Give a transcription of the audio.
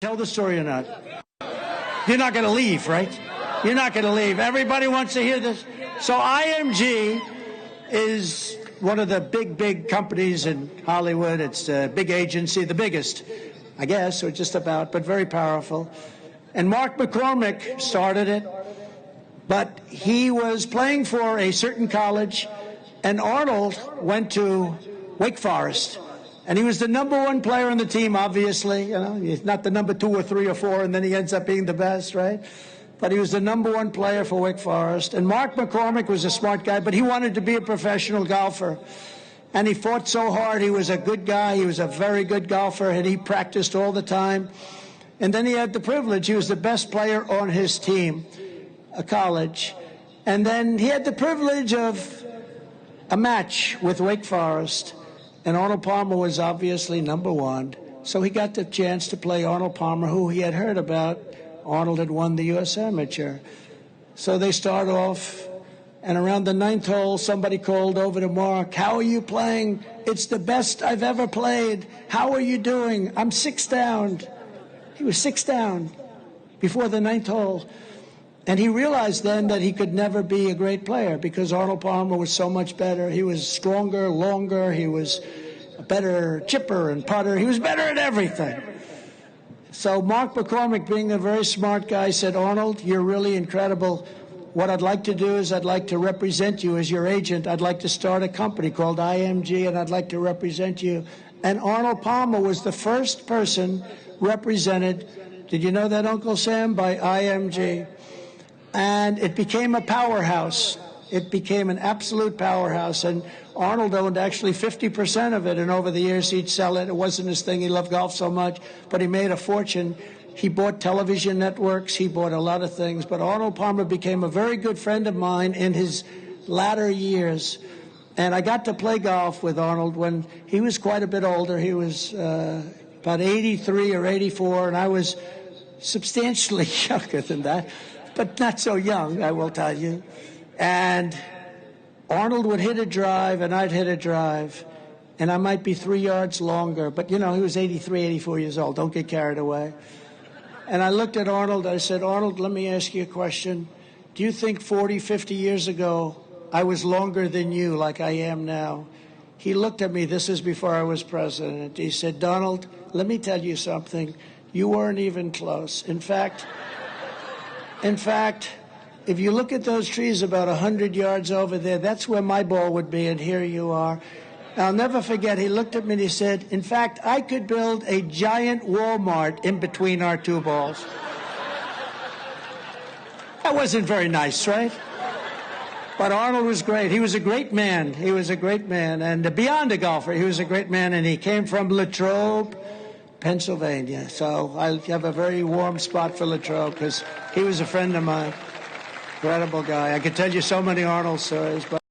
Tell the story or not? You're not going to leave, right? You're not going to leave. Everybody wants to hear this. So IMG is one of the big companies in Hollywood. It's a big agency, the biggest, I guess, or just about, but very powerful. And Mark McCormick started it, but he was playing for a certain college, and Arnold went to Wake Forest. And he was the #1 player on the team, obviously. You know, he's not the number 2 or 3 or 4, and then he ends up being the best, right? But he was the #1 player for Wake Forest. And Mark McCormick was a smart guy, but he wanted to be a professional golfer. And he fought so hard. He was a good guy. He was a very good golfer, and he practiced all the time. And then he had the privilege. He was the best player on his team, a college. And then he had the privilege of a match with Wake Forest. And Arnold Palmer was obviously #1. So he got the chance to play Arnold Palmer, who he had heard about. Arnold had won the U.S. Amateur. So they start off, and around the 9th hole, somebody called over to Mark, "How are you playing? It's the best I've ever played. How are you doing?" "I'm 6 down." He was 6 down before the 9th hole. And he realized then that he could never be a great player because Arnold Palmer was so much better. He was stronger, longer. He was a better chipper and putter. He was better at everything. So Mark McCormick, being a very smart guy, said, "Arnold, you're really incredible. What I'd like to do is I'd like to represent you as your agent. I'd like to start a company called IMG, and I'd like to represent you." And Arnold Palmer was the first person represented, did you know that, Uncle Sam, by IMG? And it became a powerhouse. It became an absolute powerhouse. And Arnold owned actually 50% of it. And over the years, he'd sell it. It wasn't his thing. He loved golf so much. But he made a fortune. He bought television networks. He bought a lot of things. But Arnold Palmer became a very good friend of mine in his latter years. And I got to play golf with Arnold when he was quite a bit older. He was about 83 or 84. And I was substantially younger than that. But not so young, I will tell you. And Arnold would hit a drive, and I'd hit a drive, and I might be 3 yards longer. But, you know, he was 83, 84 years old. Don't get carried away. And I looked at Arnold. I said, "Arnold, let me ask you a question. Do you think 40, 50 years ago I was longer than you like I am now?" He looked at me. This is before I was president. He said, "Donald, let me tell you something. You weren't even close. In fact, if you look at those trees about 100 yards over there, that's where my ball would be, and here you are." I'll never forget, he looked at me and he said, "In fact, I could build a giant Walmart in between our 2 balls." That wasn't very nice, right? But Arnold was great. He was a great man. He was a great man. And beyond a golfer, he was a great man, and he came from Latrobe, Pennsylvania. So I have a very warm spot for Latrobe because he was a friend of mine. Incredible guy. I could tell you so many Arnold stories. But